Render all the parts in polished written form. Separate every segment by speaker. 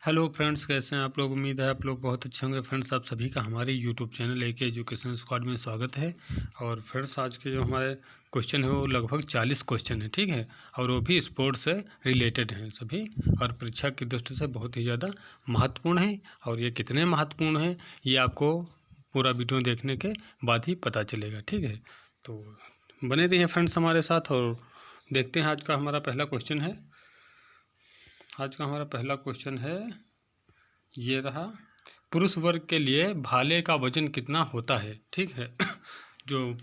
Speaker 1: Hello friends, कैसे हैं आप लोग। उम्मीद है आप लोग बहुत अच्छे होंगे। फ्रेंड्स, आप सभी का हमारे YouTube channel AK education squad में स्वागत है। और फ्रेंड्स, आज के जो हमारे क्वेश्चन है वो लगभग 40 क्वेश्चन है, ठीक है। और वो भी स्पोर्ट्स से रिलेटेड हैं सभी, और परीक्षा की दृष्टि से बहुत ही ज़्यादा महत्वपूर्ण है। और ये कितने महत्वपूर्ण हैं ये आपको पूरा वीडियो देखने के बाद ही पता चलेगा, ठीक है। तो बने रहिए फ्रेंड्स हमारे साथ और देखते हैं आज का हमारा पहला क्वेश्चन है। आज का हमारा पहला क्वेश्चन है, ये रहा। पुरुष वर्ग के लिए भाले का वजन कितना होता है, ठीक है। जो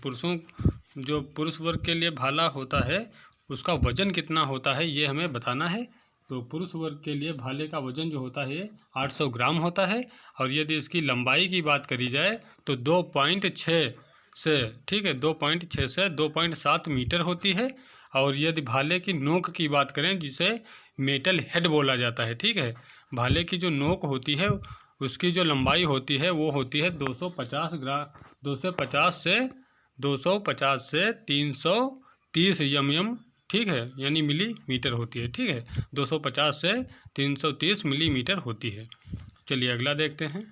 Speaker 1: पुरुष वर्ग के लिए भाला होता है उसका वजन कितना होता है ये हमें बताना है। तो पुरुष वर्ग के लिए भाले का वजन जो होता है 800 ग्राम होता है। और यदि इसकी लंबाई की बात करी जाए तो 2.6 से, ठीक है, 2.6 से 2.7 मीटर होती है। और यदि भाले की नोक की बात करें जिसे मेटल हेड बोला जाता है, ठीक है, भाले की जो नोक होती है उसकी जो लंबाई होती है वो होती है 250 से 330 mm, ठीक है, यानी मिलीमीटर होती है, ठीक है। 250 से 330 मिलीमीटर होती है। चलिए अगला देखते हैं।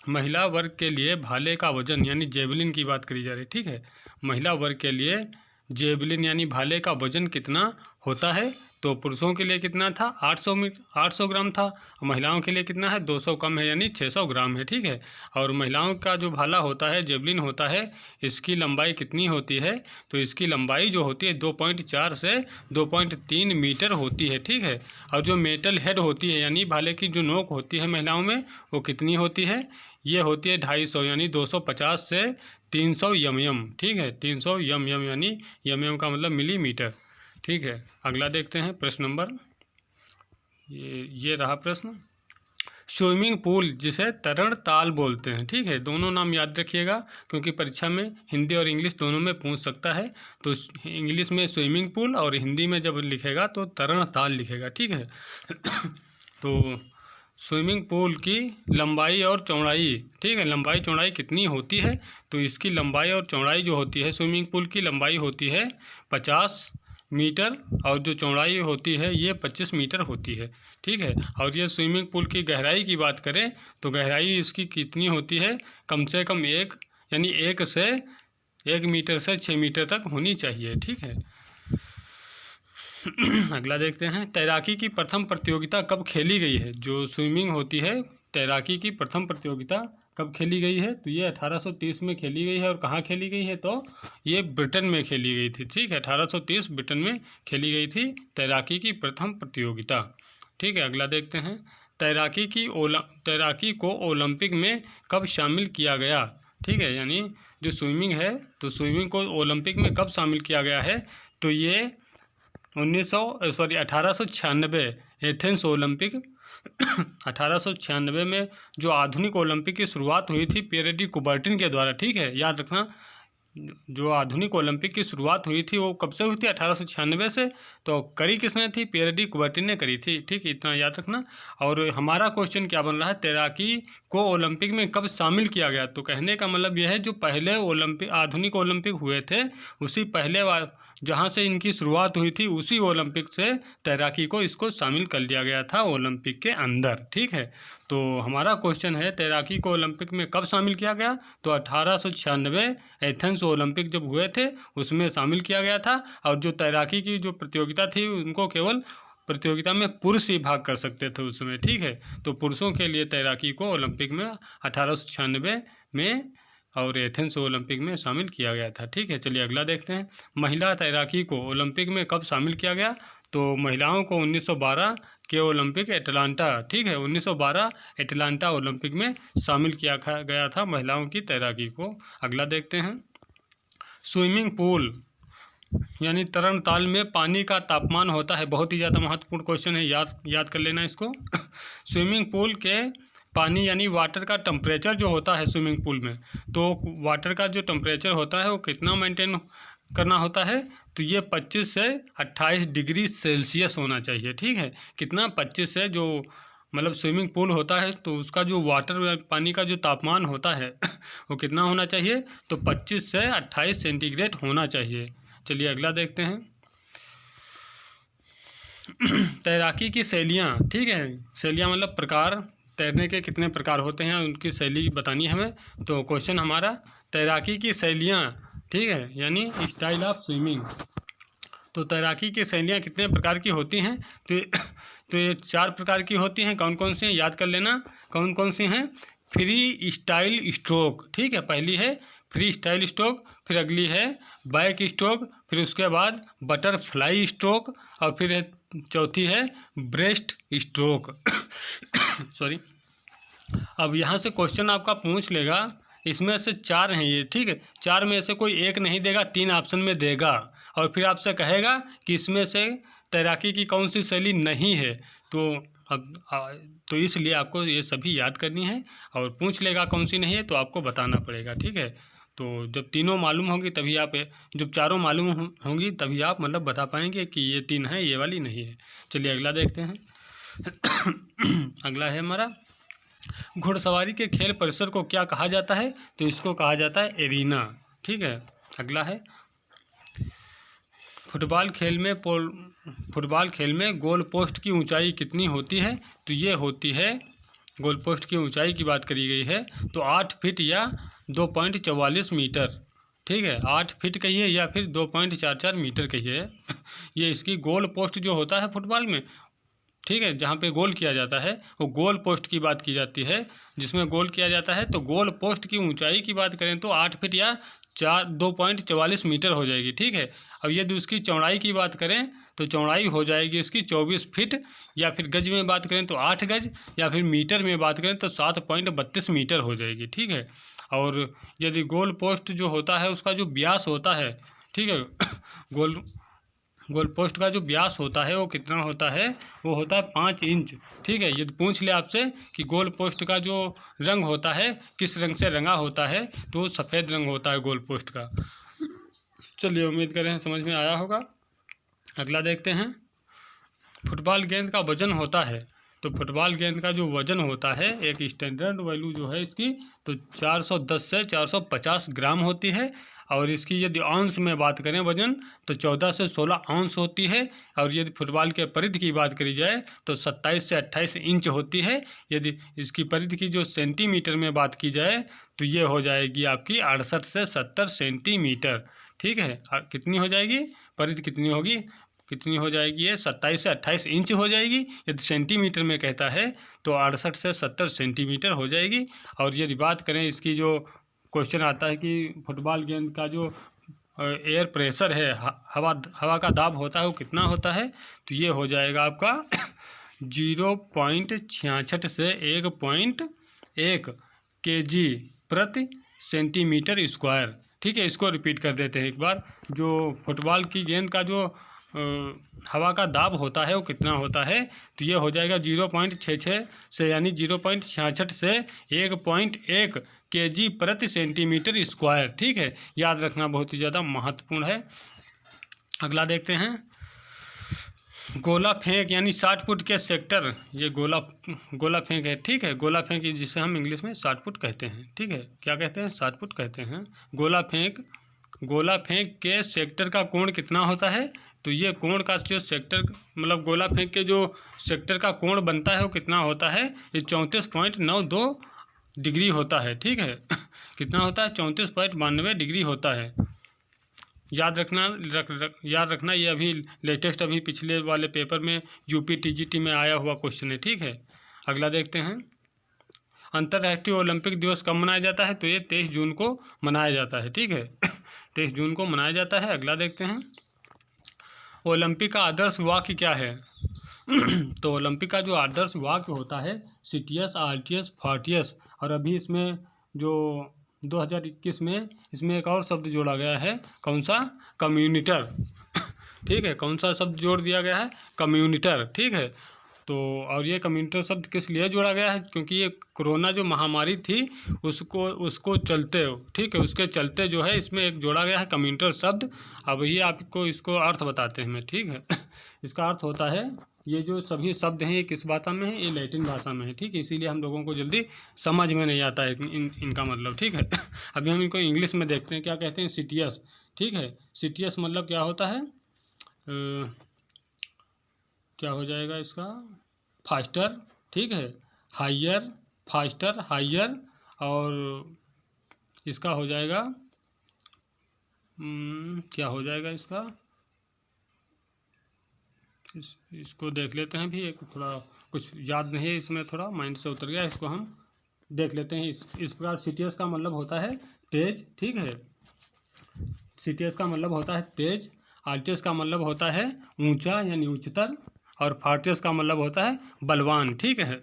Speaker 1: महिला वर्ग के लिए भाले का वजन यानी जेवलिन की बात करी जा रही है, ठीक है। महिला वर्ग के लिए जेवलिन यानी भाले का वजन कितना होता है। तो पुरुषों के लिए कितना था, 800 ग्राम था। महिलाओं के लिए कितना है, 200 कम है, यानी 600 ग्राम है, ठीक है। और महिलाओं का जो भाला होता है, जेवलिन होता है, इसकी लंबाई कितनी होती है। तो इसकी लंबाई जो होती है 2.4 से 2.3 मीटर होती है, ठीक है। और जो मेटल हेड होती है यानी भाले की जो नोक होती है महिलाओं में वो कितनी होती है, ये होती है 250, यानी 250 से 300 mm, ठीक है। 300 mm यानी mm का मतलब मिलीमीटर, ठीक है। अगला देखते हैं प्रश्न नंबर, ये रहा प्रश्न। स्विमिंग पूल जिसे तरण ताल बोलते हैं, ठीक है। दोनों नाम याद रखिएगा क्योंकि परीक्षा में हिंदी और इंग्लिश दोनों में पूछ सकता है। तो इंग्लिश में स्विमिंग पूल और हिंदी में जब लिखेगा तो तरण ताल लिखेगा, ठीक है। तो स्विमिंग पूल की लंबाई और चौड़ाई, ठीक है, लंबाई चौड़ाई कितनी होती है। तो इसकी लंबाई और चौड़ाई जो होती है, स्विमिंग पूल की लंबाई होती है 50 मीटर और जो चौड़ाई होती है ये 25 मीटर होती है, ठीक है। और ये स्विमिंग पूल की गहराई की बात करें तो गहराई इसकी कितनी होती है, कम से कम 1 मीटर से 6 मीटर तक होनी चाहिए, ठीक है। अगला देखते हैं। तैराकी की प्रथम प्रतियोगिता कब खेली गई है। जो स्विमिंग होती है, तैराकी की प्रथम प्रतियोगिता कब खेली गई है। तो ये 1830 में खेली गई है। और कहाँ खेली गई है, तो ये ब्रिटेन में खेली गई थी, ठीक है। 1830 ब्रिटेन में खेली गई थी तैराकी की प्रथम प्रतियोगिता, ठीक है। अगला देखते हैं। तैराकी को ओलंपिक में कब शामिल किया गया, ठीक है। यानी जो स्विमिंग है तो स्विमिंग को ओलंपिक में कब शामिल किया गया है। तो ये 1896 एथेंस ओलंपिक 1896 में जो आधुनिक ओलंपिक की शुरुआत हुई थी पियर डी कुबर्टिन के द्वारा, ठीक है, याद रखना। जो आधुनिक ओलंपिक की शुरुआत हुई थी वो कब से हुई थी, 1896 से। तो करी किसने थी, पियर डी कुबर्टिन ने करी थी, ठीक, इतना याद रखना। और हमारा क्वेश्चन क्या बन रहा है, तैराकी को ओलंपिक में कब शामिल किया गया। तो कहने का मतलब यह है जो पहले आधुनिक ओलंपिक हुए थे उसी पहले जहाँ से इनकी शुरुआत हुई थी उसी ओलंपिक से तैराकी को इसको शामिल कर लिया गया था ओलंपिक के अंदर, ठीक है। तो हमारा क्वेश्चन है तैराकी को ओलंपिक में कब शामिल किया गया। तो 1896 एथेंस ओलंपिक जब हुए थे उसमें शामिल किया गया था। और जो तैराकी की जो प्रतियोगिता थी उनको केवल प्रतियोगिता में पुरुष ही भाग कर सकते थे उस समय, ठीक है। तो पुरुषों के लिए तैराकी को ओलंपिक में 1896 में और एथेंस ओलंपिक में शामिल किया गया था, ठीक है। चलिए अगला देखते हैं। महिला तैराकी को ओलंपिक में कब शामिल किया गया। तो महिलाओं को 1912 के ओलंपिक एटलांटा, ठीक है, 1912 एटलांटा ओलंपिक में शामिल किया गया था महिलाओं की तैराकी को। अगला देखते हैं। स्विमिंग पूल यानी तरण ताल में पानी का तापमान होता है, बहुत ही ज़्यादा महत्वपूर्ण क्वेश्चन है, याद कर लेना इसको। स्विमिंग पूल के पानी यानी वाटर का टेम्परेचर जो होता है स्विमिंग पूल में, तो वाटर का जो टेम्परेचर होता है वो कितना मेंटेन करना होता है। तो ये 25 से 28 डिग्री सेल्सियस होना चाहिए, ठीक है। कितना, 25 से, जो मतलब स्विमिंग पूल होता है तो उसका जो वाटर पानी का जो तापमान होता है वो कितना होना चाहिए। तो 25 से 28 सेंटीग्रेड होना चाहिए। चलिए अगला देखते हैं। तैराकी की शैलियाँ, ठीक है, शैलियाँ मतलब प्रकार, तैरने के कितने प्रकार होते हैं उनकी शैली बतानी है हमें। तो क्वेश्चन हमारा तैराकी की शैलियाँ, ठीक है, यानी स्टाइल ऑफ स्विमिंग। तो तैराकी की शैलियाँ कितने प्रकार की होती हैं? तो ये 4 प्रकार की होती हैं। कौन कौन सी हैं याद कर लेना, कौन कौन सी हैं। फ्री स्टाइल स्ट्रोक, ठीक है, पहली है फ्री स्टाइल स्ट्रोक, फिर अगली है बैक स्ट्रोक, फिर उसके बाद बटरफ्लाई स्ट्रोक, और फिर चौथी है ब्रेस्ट स्ट्रोक। सॉरी। अब यहाँ से क्वेश्चन आपका पूछ लेगा, इसमें से 4 हैं ये, ठीक है, 4 में से कोई एक नहीं देगा, 3 ऑप्शन में देगा, और फिर आपसे कहेगा कि इसमें से तैराकी की कौन सी शैली नहीं है। तो तो इसलिए आपको ये सभी याद करनी है, और पूछ लेगा कौन सी नहीं है तो आपको बताना पड़ेगा, ठीक है। तो जब तीनों मालूम होंगी तभी आप, जब चारों मालूम होंगी तभी आप मतलब बता पाएंगे कि ये 3 है, ये वाली नहीं है। चलिए अगला देखते हैं। अगला है हमारा, घुड़सवारी के खेल परिसर को क्या कहा जाता है? तो इसको कहा जाता है एरीना, ठीक है। अगला है, फुटबॉल खेल में गोल पोस्ट की ऊंचाई कितनी होती है? तो ये होती है, गोल पोस्ट की ऊंचाई की बात करी गई है तो 8 फीट या 2.44 मीटर, ठीक है, 8 फीट कहिए या फिर 2.44 मीटर कहिए। ये इसकी गोल पोस्ट जो होता है फुटबॉल में, ठीक है, जहाँ पे गोल किया जाता है वो गोल पोस्ट की बात की जाती है, जिसमें गोल किया जाता है। तो गोल पोस्ट की ऊंचाई की बात करें तो 8 फीट या 2.44 मीटर हो जाएगी, ठीक है। अब यदि उसकी चौड़ाई की बात करें तो चौड़ाई हो जाएगी इसकी 24 फीट, या फिर गज में बात करें तो 8 गज, या फिर मीटर में बात करें तो 7.32 मीटर हो जाएगी, ठीक है। और यदि गोल पोस्ट जो होता है उसका जो व्यास होता है, ठीक है, गोल पोस्ट का जो व्यास होता है वो कितना होता है? वो होता है 5 इंच, ठीक है। यदि पूछ ले आपसे कि गोल पोस्ट का जो रंग होता है किस रंग से रंगा होता है तो सफ़ेद रंग होता है गोल पोस्ट का। चलिए उम्मीद करें समझ में आया होगा। अगला देखते हैं, फुटबॉल गेंद का वजन होता है। तो फुटबॉल गेंद का जो वजन होता है, एक स्टैंडर्ड वैल्यू जो है इसकी, तो 410 से 450 ग्राम होती है। और इसकी यदि औंस में बात करें वजन तो 14 से 16 औंस होती है। और यदि फुटबॉल के परिधि की बात करी जाए तो 27 से 28 इंच होती है। यदि इसकी परिधि की जो सेंटीमीटर में बात की जाए तो ये हो जाएगी आपकी 68 से 70 सेंटीमीटर, ठीक है। कितनी हो जाएगी परिधि, कितनी होगी, कितनी हो जाएगी ये 27 से 28 इंच हो जाएगी। यदि सेंटीमीटर में कहता है तो 68 से 70 सेंटीमीटर हो जाएगी। और यदि बात करें इसकी, जो क्वेश्चन आता है कि फुटबॉल गेंद का जो एयर प्रेशर है, हवा का दाब होता है वो कितना होता है? तो ये हो जाएगा आपका 0.66 से 1.1 kg प्रति सेंटीमीटर स्क्वायर, ठीक है। इसको रिपीट कर देते हैं एक बार। जो फुटबॉल की गेंद का जो हवा का दाब होता है वो कितना होता है? तो ये हो जाएगा 0.66 से, यानी 0.66 से 1.1 kg प्रति सेंटीमीटर स्क्वायर, ठीक है। याद रखना बहुत ही ज़्यादा महत्वपूर्ण है। अगला देखते हैं, गोला फेंक यानी 60 फुट के सेक्टर, ये गोला फेंक है, ठीक है। गोला फेंक जिसे हम इंग्लिश में 60 फुट कहते हैं, ठीक है। क्या कहते हैं? 60 फुट कहते हैं। गोला फेंक के सेक्टर का कोण कितना होता है? तो ये कोण का जो सेक्टर, मतलब गोला फेंक के जो सेक्टर का कोण बनता है वो कितना होता है? ये 34.92 डिग्री होता है, ठीक है। कितना होता है? 34.92 डिग्री होता है। याद रखना ये अभी लेटेस्ट, अभी पिछले वाले पेपर में यूपी टीजीटी में आया हुआ क्वेश्चन है, ठीक है। अगला देखते हैं, अंतर्राष्ट्रीय ओलंपिक दिवस कब मनाया जाता है? तो ये 23 जून को मनाया जाता है, ठीक है। 23 जून को मनाया जाता है। अगला देखते हैं, ओलंपिक का आदर्श वाक्य क्या है? तो ओलंपिक का जो आदर्श वाक्य होता है सीटीएस, आरटीएस, फॉर्टियस। और अभी इसमें जो 2021 में इसमें एक और शब्द जोड़ा गया है, कौन सा? कम्युनिटर, ठीक है। कौन सा शब्द जोड़ दिया गया है? कम्युनिटर, ठीक है। तो और ये कम्युनिटर शब्द किस लिए जोड़ा गया है? क्योंकि ये कोरोना जो महामारी थी उसको चलते, ठीक है, उसके चलते जो है इसमें एक जोड़ा गया है कम्युनिटर शब्द। अब ये आपको इसको अर्थ बताते हैं, ठीक है। इसका अर्थ होता है, ये जो सभी शब्द हैं ये किस भाषा में है? ये लैटिन भाषा में है, ठीक है। इसीलिए हम लोगों को जल्दी समझ में नहीं आता है इनका मतलब, ठीक है। अभी हम इनको इंग्लिश में देखते हैं, क्या कहते हैं? सीटीएस, ठीक है। सीटीएस मतलब क्या होता है? क्या हो जाएगा इसका, फास्टर, ठीक है, हायर, फास्टर, हायर, और इसका हो जाएगा क्या हो जाएगा इसका, इसको देख लेते हैं भी, एक थोड़ा कुछ याद नहीं है इसमें, थोड़ा माइंड से उतर गया, इसको हम देख लेते हैं। इस प्रकार CTS का मतलब होता है तेज, ठीक है, CTS का मतलब होता है तेज, RTS का मतलब होता है ऊंचा यानी उच्चतर, और फार्टियस का मतलब होता है बलवान, ठीक है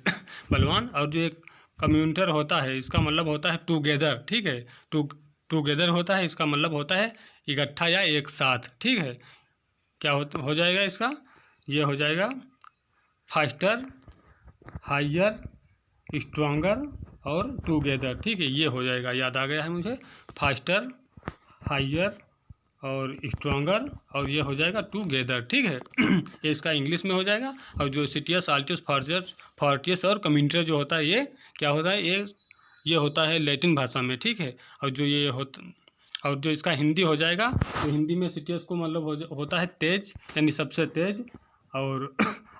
Speaker 1: बलवान। और जो एक कम्यूनिटर होता है इसका मतलब होता है टुगेदर, ठीक है, टुगेदर होता है, इसका मतलब होता है इकट्ठा या एक साथ, ठीक है। क्या हो जाएगा इसका, ये हो जाएगा फास्टर, हायर, स्ट्रॉन्गर और टुगेदर, ठीक है, ये हो जाएगा, याद आ गया है मुझे, फास्टर, हायर और स्ट्रॉन्गर, और ये हो जाएगा टुगेदर, ठीक है ये इसका इंग्लिश में हो जाएगा। और जो CTS, RTS, फार्टियस और कम्यूनिटर जो होता है, ये क्या होता है, ये होता है लैटिन भाषा में, ठीक है। और जो ये और जो इसका हिंदी हो जाएगा, तो हिंदी में CTS को मतलब होता है तेज यानी सबसे तेज, और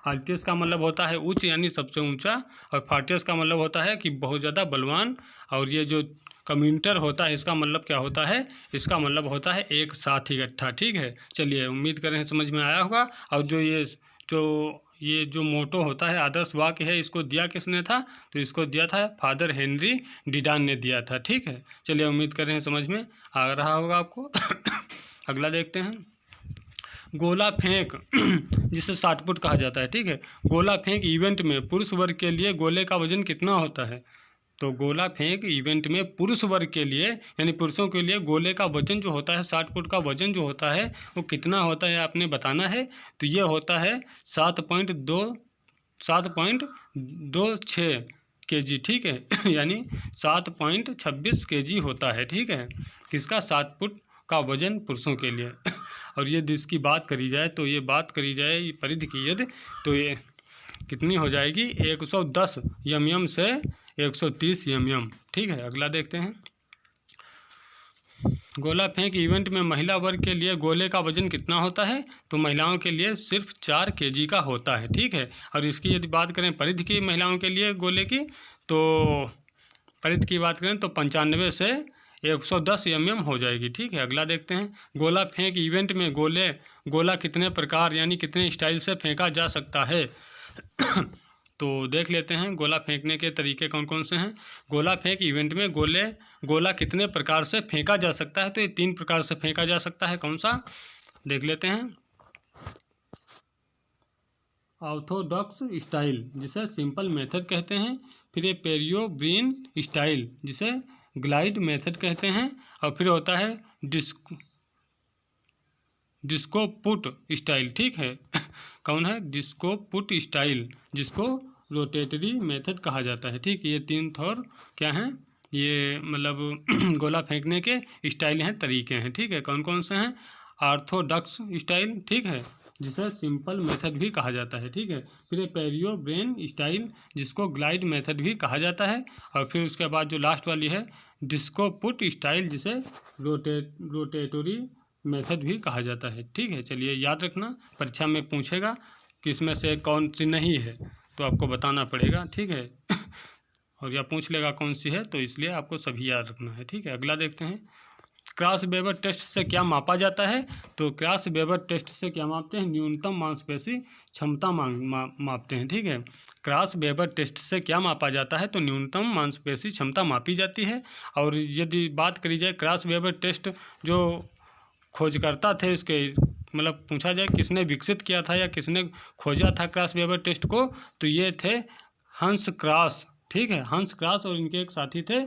Speaker 1: RTS का मतलब होता है उच्च यानी सबसे ऊंचा, और फार्टियस का मतलब होता है कि बहुत ज़्यादा बलवान, और ये जो कम्यूनिटर होता है इसका मतलब क्या होता है, इसका मतलब होता है एक साथ इकट्ठा, ठीक है। चलिए, उम्मीद करें समझ में आया होगा। और ये जो मोटो होता है, आदर्श वाक्य है, इसको दिया किसने था, तो इसको दिया था फादर हेनरी डिडान ने दिया था, ठीक है। चलिए, उम्मीद करें समझ में आ रहा होगा आपको अगला देखते हैं, गोला फेंक जिसे शॉटपुट कहा जाता है, ठीक है। गोला फेंक इवेंट में पुरुष वर्ग के लिए गोले का वजन कितना होता है, तो गोला फेंक इवेंट में पुरुष वर्ग के लिए यानी पुरुषों के लिए गोले का वजन जो होता है, शॉटपुट का वजन जो होता है वो कितना होता है आपने बताना है। तो ये होता है 7.26 kg, ठीक है यानी 7.26 kg होता है, ठीक है, किसका, शॉटपुट का वजन पुरुषों के लिए और ये इसकी बात करी जाए, तो ये बात करी जाए परिधि की यदि, तो ये कितनी हो जाएगी, 110 mm से 130 mm, ठीक है। अगला देखते हैं, गोला फेंक इवेंट में महिला वर्ग के लिए गोले का वजन कितना होता है, तो महिलाओं के लिए सिर्फ 4 kg का होता है, ठीक है। और इसकी यदि बात करें परिधि की महिलाओं के लिए गोले की, तो परिधि की बात करें तो 95 से 110 mm हो जाएगी, ठीक है। अगला देखते हैं, गोला फेंक इवेंट में गोला कितने प्रकार यानी कितने स्टाइल से फेंका जा सकता है तो देख लेते हैं गोला फेंकने के तरीके कौन कौन से हैं। गोला फेंक इवेंट में गोला कितने प्रकार से फेंका जा सकता है, तो ये 3 प्रकार से फेंका जा सकता है, कौन सा देख लेते हैं। ऑर्थोडॉक्स स्टाइल जिसे सिंपल मेथड कहते हैं, फिर ये पेरियोब्रीन स्टाइल जिसे ग्लाइड मेथड कहते हैं, और फिर होता है डिस्को पुट स्टाइल, ठीक है कौन है, डिस्को पुट स्टाइल जिसको रोटेटरी मेथड कहा जाता है, ठीक। ये 3 थोर क्या हैं, ये मतलब गोला फेंकने के स्टाइल हैं, तरीके हैं, ठीक है। कौन कौन से हैं, ऑर्थोडॉक्स स्टाइल, ठीक है, जिसे सिंपल मेथड भी कहा जाता है, ठीक है। फिर पेरियोब्रेन स्टाइल जिसको ग्लाइड मेथड भी कहा जाता है, और फिर उसके बाद जो लास्ट वाली है डिस्को पुट स्टाइल जिसे रोटेटरी मेथड भी कहा जाता है, ठीक है। चलिए, याद रखना, परीक्षा में पूछेगा कि इसमें से कौन सी नहीं है तो आपको बताना पड़ेगा, ठीक है और या पूछ लेगा कौन सी है, तो इसलिए आपको सभी याद रखना है, ठीक है। अगला देखते हैं, क्रॉस वेबर टेस्ट से क्या मापा जाता है, तो क्रॉस वेबर टेस्ट से क्या मापते हैं, न्यूनतम मांसपेशी क्षमता मापते हैं, ठीक है। क्रॉस वेबर टेस्ट से क्या मापा जाता है, तो न्यूनतम मांसपेशी क्षमता मापी जाती है। और यदि बात करी जाए क्रॉस वेबर टेस्ट जो खोजकर्ता थे इसके, मतलब पूछा जाए किसने विकसित किया था या किसने खोजा था क्रॉस वेबर टेस्ट को, तो ये थे हंस क्रॉस, ठीक है, हंस क्रॉस, और इनके एक साथी थे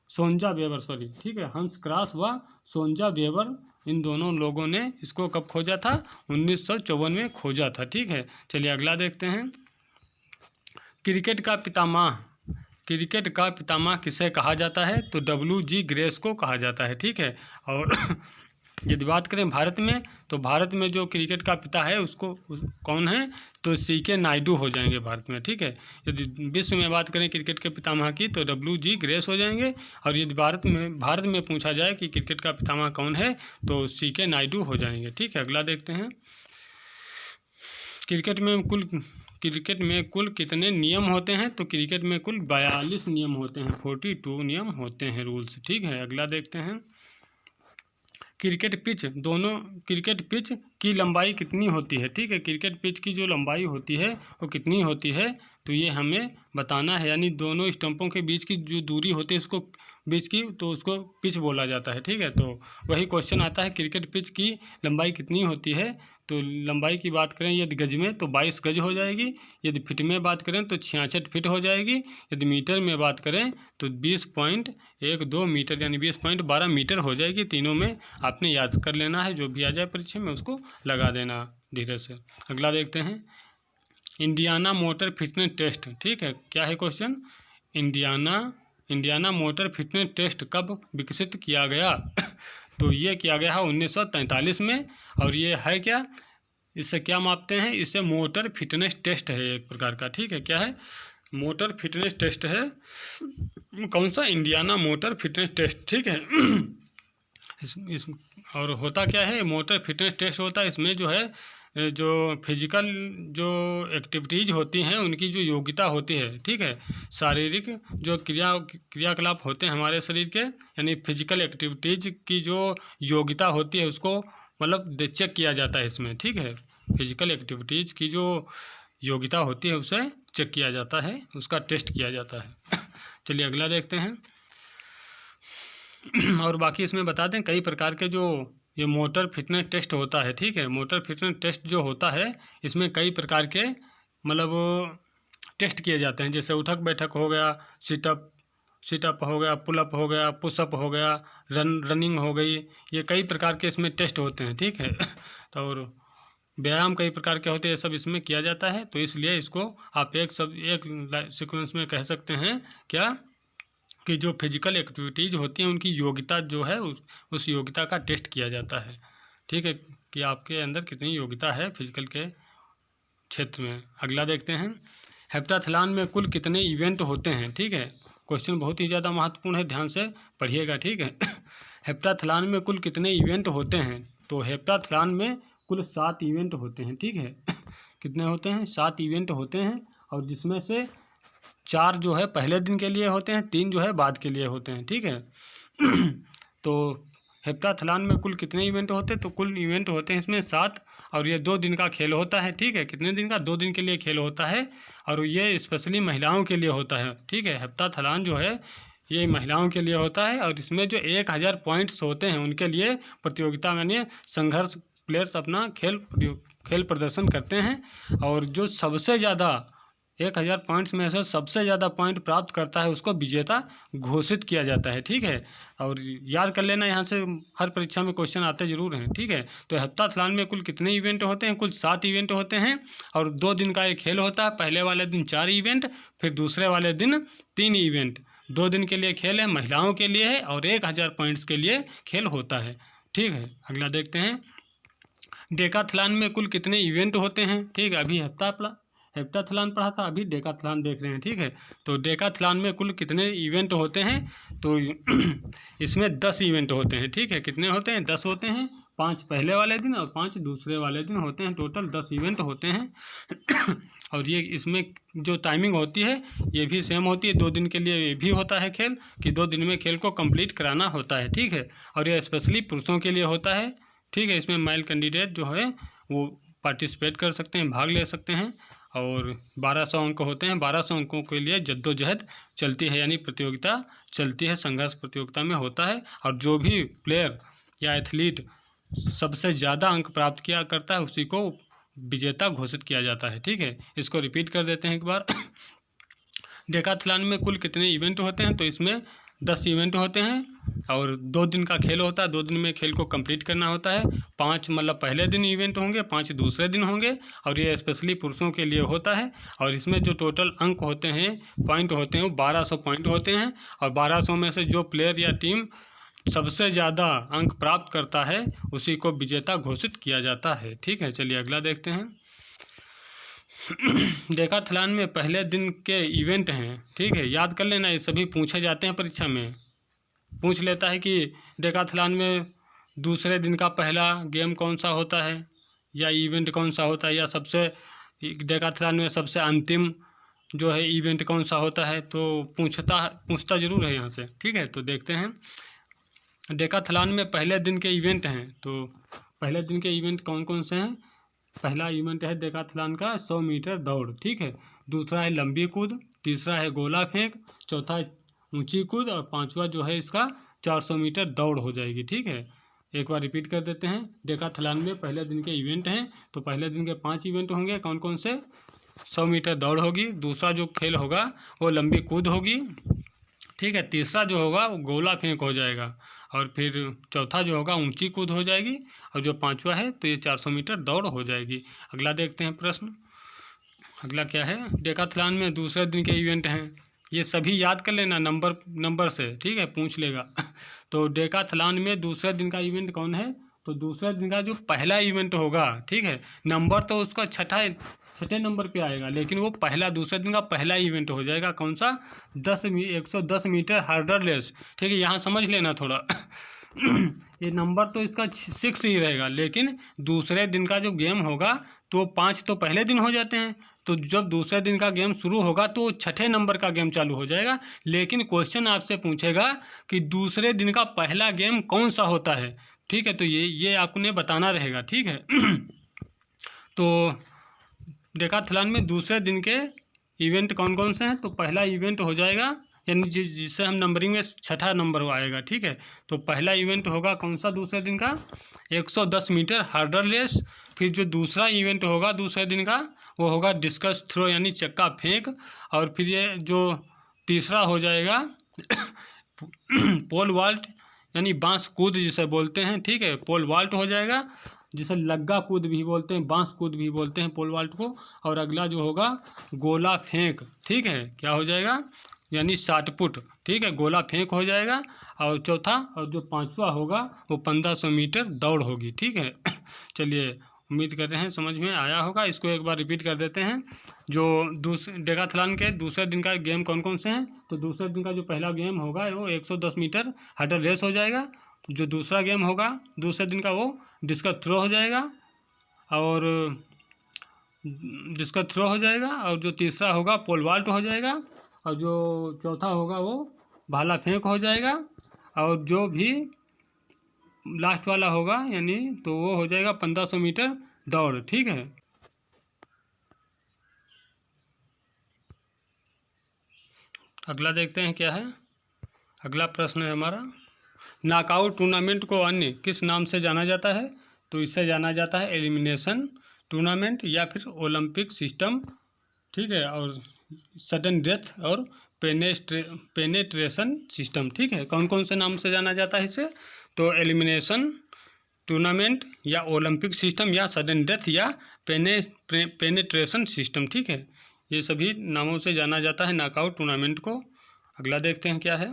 Speaker 1: सोंजा वेबर, सॉरी, ठीक है, हंस क्रॉस व सोंजा वेबर, इन दोनों लोगों ने इसको कब खोजा था, 1954 में खोजा था, ठीक है। चलिए अगला देखते हैं, क्रिकेट का पितामह किसे कहा जाता है, तो WG ग्रेस को कहा जाता है, ठीक है। और यदि बात करें भारत में, तो भारत में जो क्रिकेट का पिता है उसको कौन है, तो CK नायडू हो जाएंगे भारत में, ठीक है। यदि विश्व में बात करें क्रिकेट के पितामह की, तो WG ग्रेस हो जाएंगे। और यदि भारत में पूछा जाए कि क्रिकेट का पितामह कौन है, तो CK नायडू हो जाएंगे, ठीक है। अगला देखते हैं, क्रिकेट में कुल कितने नियम होते हैं? तो क्रिकेट में कुल 42 नियम होते हैं, 42 नियम होते हैं, रूल्स। ठीक है, अगला देखते हैं। क्रिकेट पिच की लंबाई कितनी होती है? ठीक है, क्रिकेट पिच की जो लंबाई होती है वो कितनी होती है, तो ये हमें बताना है। यानी दोनों स्टंपों के बीच की जो दूरी होती है उसको उसको पिच बोला जाता है। ठीक है, तो वही क्वेश्चन आता है, क्रिकेट पिच की लंबाई कितनी होती है? तो लंबाई की बात करें यदि गज में तो 22 गज हो जाएगी, यदि फिट में बात करें तो 66 फिट हो जाएगी, यदि मीटर में बात करें तो 20.12 मीटर यानी 20.12 मीटर हो जाएगी। तीनों में आपने याद कर लेना है, जो भी आ जाए परीक्षा में उसको लगा देना धीरे से। अगला देखते हैं, इंडियाना मोटर फिटनेस टेस्ट। ठीक है, क्या है question? Indiana motor fitness test कब विकसित किया गया? तो ये किया गया है 1943 में। और ये है क्या, इससे क्या मापते हैं? इससे मोटर फिटनेस टेस्ट है एक प्रकार का। ठीक है, क्या है? मोटर फिटनेस टेस्ट है। कौन सा? Indiana motor fitness test. ठीक है, इस और होता क्या है? मोटर फिटनेस टेस्ट होता है, इसमें जो है जो फिजिकल जो एक्टिविटीज़ होती हैं उनकी जो योग्यता होती है, ठीक है, शारीरिक जो क्रियाकलाप होते हैं हमारे शरीर के, यानी फिजिकल एक्टिविटीज़ की जो योग्यता होती है उसको मतलब चेक किया जाता है इसमें। ठीक है, फिजिकल एक्टिविटीज़ की जो योग्यता होती है उसे चेक किया जाता है, उसका टेस्ट किया जाता है। चलिए अगला देखते हैं। और बाकी इसमें बता दें कई प्रकार के जो ये मोटर फिटनेस टेस्ट होता है। ठीक है, मोटर फिटनेस टेस्ट जो होता है इसमें कई प्रकार के मतलब टेस्ट किए जाते हैं, जैसे उठक बैठक हो गया, सिटअप हो गया, पुलअप हो गया, पुशअप हो गया, रनिंग हो गई, ये कई प्रकार के इसमें टेस्ट होते हैं। ठीक है, तो और व्यायाम कई प्रकार के होते हैं, सब इसमें किया जाता है। तो इसलिए इसको आप एक सीक्वेंस में कह सकते हैं क्या, कि जो फिजिकल एक्टिविटीज़ होती हैं उनकी योग्यता जो है उस योग्यता का टेस्ट किया जाता है। ठीक है, कि आपके अंदर कितनी योग्यता है फिजिकल के क्षेत्र में। अगला देखते हैं, हेप्टाथलॉन में कुल कितने इवेंट होते हैं? ठीक है, क्वेश्चन बहुत ही ज़्यादा महत्वपूर्ण है, ध्यान से पढ़िएगा। ठीक है, हेप्टाथलॉन में कुल कितने इवेंट होते हैं? तो हेप्टाथलॉन में कुल 7 इवेंट होते हैं। ठीक है, कितने होते हैं? 7 इवेंट होते हैं, और जिसमें से 4 जो है पहले दिन के लिए होते हैं, 3 जो है बाद के लिए होते हैं। ठीक है, तो हेप्टाथलॉन में कुल कितने इवेंट होते हैं? तो कुल इवेंट होते हैं इसमें 7, और ये 2 दिन का खेल होता है। ठीक है, कितने दिन का? 2 दिन के लिए खेल होता है, और ये स्पेशली महिलाओं के लिए होता है। ठीक है, हेप्टाथलॉन जो है ये महिलाओं के लिए होता है, और इसमें जो 1000 पॉइंट्स होते हैं उनके लिए प्रतियोगिता में संघर्ष प्लेयर्स अपना खेल प्रदर्शन करते हैं, और जो सबसे ज़्यादा 1000 पॉइंट्स में से सबसे ज़्यादा पॉइंट प्राप्त करता है उसको विजेता घोषित किया जाता है। ठीक है, और याद कर लेना, यहाँ से हर परीक्षा में क्वेश्चन आते जरूर हैं। ठीक है, तो हेप्टाथलॉन में कुल कितने इवेंट होते हैं? कुल 7 इवेंट होते हैं, और 2 दिन का एक खेल होता है। पहले वाले दिन 4 इवेंट, फिर दूसरे वाले दिन 3 इवेंट। 2 दिन के लिए खेल है, महिलाओं के लिए है, और 1000 पॉइंट्स के लिए खेल होता है। ठीक है, अगला देखते हैं, डेकाथलॉन में कुल कितने इवेंट होते हैं? ठीक है, अभी हेप्टाथलॉन पढ़ा था, अभी डेकाथलॉन देख रहे हैं। ठीक है, तो डेकाथलॉन में कुल कितने इवेंट होते हैं? तो इसमें 10 इवेंट होते हैं। ठीक है, कितने होते हैं? 10 होते हैं, 5 पहले वाले दिन और 5 दूसरे वाले दिन होते हैं। टोटल 10 इवेंट होते हैं। और ये इसमें जो टाइमिंग होती है ये भी सेम होती है। 2 दिन के लिए ये भी होता है खेल, कि 2 दिन में खेल को कंप्लीट कराना होता है। ठीक है, और ये स्पेशली पुरुषों के लिए होता है। ठीक है, इसमें मेल कैंडिडेट जो है वो पार्टिसिपेट कर सकते हैं, भाग ले सकते हैं, और 1200 अंक होते हैं। 1200 अंकों के लिए जद्दोजहद चलती है, यानी प्रतियोगिता चलती है, संघर्ष प्रतियोगिता में होता है। और जो भी प्लेयर या एथलीट सबसे ज़्यादा अंक प्राप्त किया करता है उसी को विजेता घोषित किया जाता है। ठीक है, इसको रिपीट कर देते हैं एक बार। डेकाथलॉन में कुल कितने इवेंट होते हैं? तो इसमें 10 इवेंट होते हैं, और 2 दिन का खेल होता है। 2 दिन में खेल को कंप्लीट करना होता है। 5 मतलब पहले दिन इवेंट होंगे, 5 दूसरे दिन होंगे, और ये स्पेशली पुरुषों के लिए होता है। और इसमें जो टोटल अंक होते हैं, पॉइंट होते हैं, वो 1200 पॉइंट होते हैं, और 1200 में से जो प्लेयर या टीम सबसे ज़्यादा अंक प्राप्त करता है उसी को विजेता घोषित किया जाता है। ठीक है, चलिए अगला देखते हैं। डेकाथलॉन में पहले दिन के इवेंट हैं। ठीक है, याद कर लेना, ये सभी पूछे जाते हैं परीक्षा में। पूछ लेता है कि डेकाथलॉन में दूसरे दिन का पहला गेम कौन सा होता है, या इवेंट कौन सा होता है, या सबसे डेकाथलॉन में सबसे अंतिम जो है इवेंट कौन सा होता है, तो पूछता ज़रूर है यहाँ से, ठीक है। तो देखते हैं डेकाथलॉन में पहले दिन के इवेंट हैं, तो पहले दिन के इवेंट कौन कौन से हैं। पहला इवेंट है डेकाथलॉन का 100 मीटर दौड़, ठीक है। दूसरा है लंबी कूद, तीसरा है गोला फेंक, चौथा ऊंची कूद और पांचवा जो है इसका 400 मीटर दौड़ हो जाएगी, ठीक है। एक बार रिपीट कर देते हैं, डेकाथलॉन में पहले दिन के इवेंट हैं, तो पहले दिन के 5 इवेंट होंगे, कौन कौन से। 100 मीटर दौड़ होगी, दूसरा जो खेल होगा वो लंबी कूद होगी, ठीक है। तीसरा जो होगा वो गोला फेंक हो जाएगा, और फिर चौथा जो होगा ऊंची कूद हो जाएगी, और जो पांचवा है तो ये 400 मीटर दौड़ हो जाएगी। अगला देखते हैं प्रश्न। अगला क्या है, डेकाथलॉन में दूसरे दिन के इवेंट हैं, ये सभी याद कर लेना नंबर से, ठीक है, पूछ लेगा। तो डेकाथलॉन में दूसरे दिन का इवेंट कौन है, तो दूसरे दिन का जो पहला इवेंट होगा, ठीक है, नंबर तो उसका छठे नंबर पे आएगा, लेकिन वो दूसरे दिन का पहला इवेंट हो जाएगा, कौन सा, 110 मीटर हर्डल रेस, ठीक है। यहाँ समझ लेना थोड़ा ये नंबर तो इसका 6 ही रहेगा, लेकिन दूसरे दिन का जो गेम होगा तो 5 तो पहले दिन हो जाते हैं, तो जब दूसरे दिन का गेम शुरू होगा तो छठे नंबर का गेम चालू हो जाएगा। लेकिन क्वेश्चन आपसे पूछेगा कि दूसरे दिन का पहला गेम कौन सा होता है, ठीक है, तो ये आपने बताना रहेगा, ठीक है। तो डेकाथलॉन में दूसरे दिन के इवेंट कौन कौन से हैं, तो पहला इवेंट हो जाएगा, यानी जिससे हम नंबरिंग में छठा नंबर आएगा, ठीक है। तो पहला इवेंट होगा कौन सा दूसरे दिन का, 110 मीटर हर्डल रेस। फिर जो दूसरा इवेंट होगा दूसरे दिन का वो होगा डिस्कस थ्रो, यानी चक्का फेंक। और फिर ये जो तीसरा हो जाएगा पोल वाल्ट, यानी बांस कूद जिसे बोलते हैं, ठीक है, पोल वाल्ट हो जाएगा, जिसे लग्गा कूद भी बोलते हैं, बांस कूद भी बोलते हैं पोल वाल्ट को। और अगला जो होगा गोला फेंक, ठीक है, क्या हो जाएगा, यानी 60 फुट, ठीक है, गोला फेंक हो जाएगा। और चौथा और जो पांचवा होगा वो 1500 मीटर दौड़ होगी, ठीक है। चलिए, उम्मीद कर रहे हैं समझ में आया होगा। इसको एक बार रिपीट कर देते हैं, जो डेकाथलॉन के दूसरे दिन का गेम कौन कौन से हैं। तो दूसरे दिन का जो पहला गेम होगा वो 110 मीटर हर्डल रेस हो जाएगा। जो दूसरा गेम होगा दूसरे दिन का वो डिस्कस थ्रो हो जाएगा, और डिस्कस थ्रो हो जाएगा। और जो तीसरा होगा पोल वाल्ट हो जाएगा, और जो चौथा होगा वो भाला फेंक हो जाएगा। और जो भी लास्ट वाला होगा यानी तो वो हो जाएगा 1500 मीटर दौड़, ठीक है। अगला देखते हैं क्या है। अगला प्रश्न है हमारा, नॉकआउट टूर्नामेंट को अन्य किस नाम से जाना जाता है। तो इससे जाना जाता है एलिमिनेशन टूर्नामेंट या फिर ओलंपिक सिस्टम, ठीक है, और सडन डेथ और पेनेट्रेशन सिस्टम, ठीक है। कौन कौन से नाम से जाना जाता है इसे, तो एलिमिनेशन टूर्नामेंट या ओलंपिक सिस्टम या सडन डेथ या पेनेट्रेशन सिस्टम, ठीक है। ये सभी नामों से जाना जाता है नॉकआउट टूर्नामेंट को। अगला देखते हैं क्या है।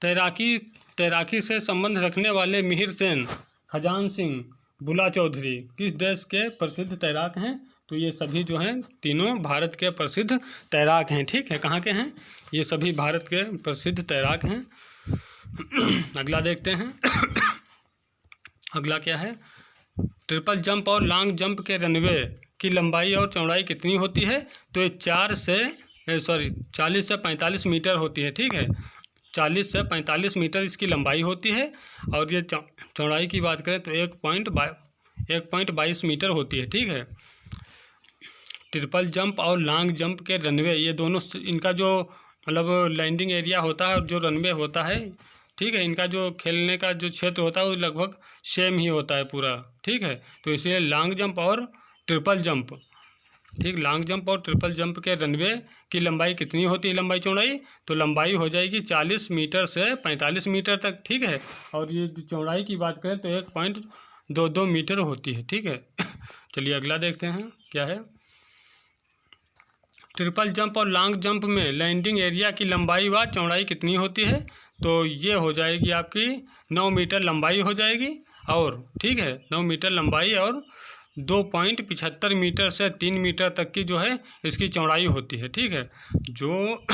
Speaker 1: तैराकी से संबंध रखने वाले मिहिर सेन, खजान सिंह, बुला चौधरी किस देश के प्रसिद्ध तैराक हैं। तो ये सभी जो हैं तीनों भारत के प्रसिद्ध तैराक हैं, ठीक है। कहाँ के हैं, ये सभी भारत के प्रसिद्ध तैराक हैं। अगला देखते हैं। अगला क्या है, ट्रिपल जंप और लॉन्ग जंप के रनवे की लंबाई और चौड़ाई कितनी होती है। तो ये 40 से 45 मीटर होती है, ठीक है। 40 से 45 मीटर इसकी लंबाई होती है, और ये चौड़ाई की बात करें तो 1.22 मीटर होती है, ठीक है। ट्रिपल जंप और लॉन्ग जंप के रनवे, ये दोनों इनका जो मतलब लैंडिंग एरिया होता है और जो रनवे होता है, ठीक है, इनका जो खेलने का जो क्षेत्र होता है वो लगभग सेम ही होता है पूरा, ठीक है। तो इसलिए लॉन्ग जंप और ट्रिपल जंप, ठीक, लॉन्ग जंप और ट्रिपल जंप के रनवे की लंबाई कितनी होती है, लंबाई चौड़ाई, तो लंबाई हो जाएगी 40 मीटर से 45 मीटर तक, ठीक है। और ये चौड़ाई की बात करें तो 1.22 मीटर होती है, ठीक है। चलिए अगला देखते हैं क्या है। ट्रिपल जंप और लॉन्ग जंप में लैंडिंग एरिया की लंबाई व चौड़ाई कितनी होती है। तो ये हो जाएगी आपकी 9 मीटर लंबाई हो जाएगी, और ठीक है 9 मीटर लंबाई और 2.75 मीटर से 3 मीटर तक की जो है इसकी चौड़ाई होती है, ठीक है। जो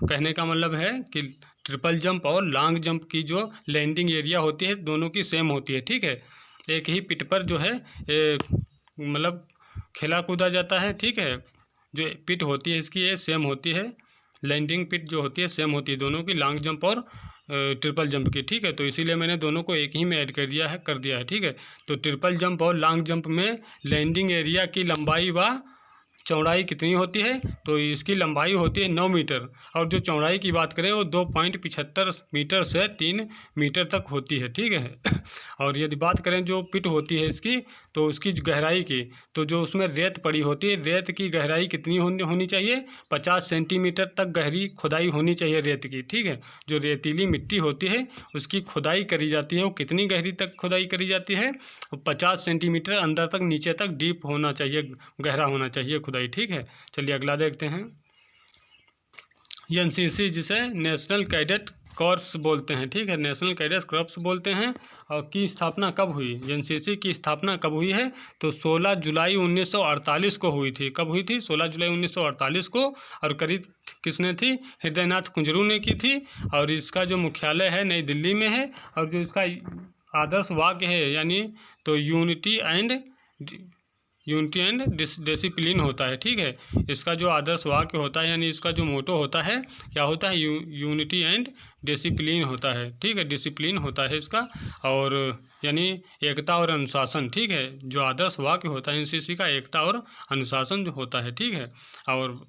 Speaker 1: कहने का मतलब है कि ट्रिपल जंप और लॉन्ग जंप की जो लैंडिंग एरिया होती है दोनों की सेम होती है, ठीक है। एक ही पिट पर जो है मतलब खेला कूदा जाता है, ठीक है। जो पिट होती है इसकी ये सेम होती है, लैंडिंग पिट जो होती है सेम होती है दोनों की, लॉन्ग जंप और ट्रिपल जंप की, ठीक है। तो इसीलिए मैंने दोनों को एक ही में ऐड कर दिया है, ठीक है। तो ट्रिपल जंप और लॉन्ग जंप में लैंडिंग एरिया की लंबाई व चौड़ाई कितनी होती है, तो इसकी लंबाई होती है 9 मीटर, और जो चौड़ाई की बात करें वो 2.75 मीटर से 3 मीटर तक होती है, ठीक है। और यदि बात करें जो पिट होती है इसकी, तो उसकी गहराई की, तो जो उसमें रेत पड़ी होती है, रेत की गहराई कितनी होनी चाहिए, 50 सेंटीमीटर तक गहरी खुदाई होनी चाहिए रेत की, ठीक है। जो रेतीली मिट्टी होती है उसकी खुदाई करी जाती है, वो कितनी गहरी तक खुदाई करी जाती है, 50 सेंटीमीटर अंदर तक, नीचे तक डीप होना चाहिए, गहरा होना चाहिए खुदाई, ठीक है। चलिए अगला देखते हैं। एनसीसी जिसे नेशनल कैडेट कॉर्प्स बोलते हैं, ठीक है, नेशनल कैडेट कॉर्प्स बोलते हैं। और की स्थापना कब हुई, एनसीसी की स्थापना कब हुई है, तो 16 जुलाई 1948 को हुई थी। कब हुई थी, 16 जुलाई 1948 को। और करीब किसने थी, हृदयनाथ कुंजरू ने की थी। और इसका जो मुख्यालय है नई दिल्ली में है। और जो इसका आदर्श वाक्य है यानी तो यूनिटी एंड डिसिप्लिन होता है, ठीक है। इसका जो आदर्श वाक्य होता है यानी इसका जो मोटो होता है, क्या होता है, यूनिटी एंड डिसिप्लिन होता है, ठीक है, डिसिप्लिन होता है इसका। और यानी एकता और अनुशासन, ठीक है। जो आदर्श वाक्य होता है एनसीसी का, एकता और अनुशासन जो होता है, ठीक है। और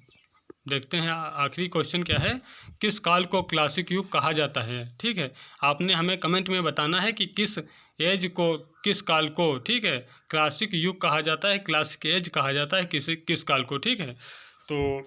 Speaker 1: देखते हैं आखिरी क्वेश्चन क्या है, किस काल को क्लासिक युग कहा जाता है, ठीक है। आपने हमें कमेंट में बताना है कि किस एज को, किस काल को, ठीक है, क्लासिक युग कहा जाता है, क्लासिक एज कहा जाता है किस काल को, ठीक है। तो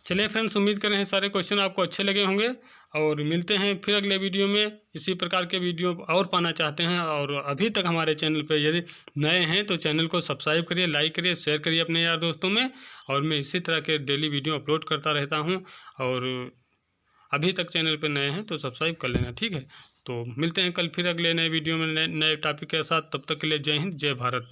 Speaker 1: चलिए फ्रेंड्स, उम्मीद करें सारे क्वेश्चन आपको अच्छे लगे होंगे, और मिलते हैं फिर अगले वीडियो में। इसी प्रकार के वीडियो और पाना चाहते हैं और अभी तक हमारे चैनल पर यदि नए हैं तो चैनल को सब्सक्राइब करिए, लाइक करिए, शेयर करिए अपने यार दोस्तों में। और मैं इसी तरह के डेली वीडियो अपलोड करता रहता हूं, और अभी तक चैनल पर नए हैं तो सब्सक्राइब कर लेना, ठीक है। तो मिलते हैं कल फिर अगले नए वीडियो में नए टॉपिक के साथ। तब तक के लिए जय हिंद, जय भारत।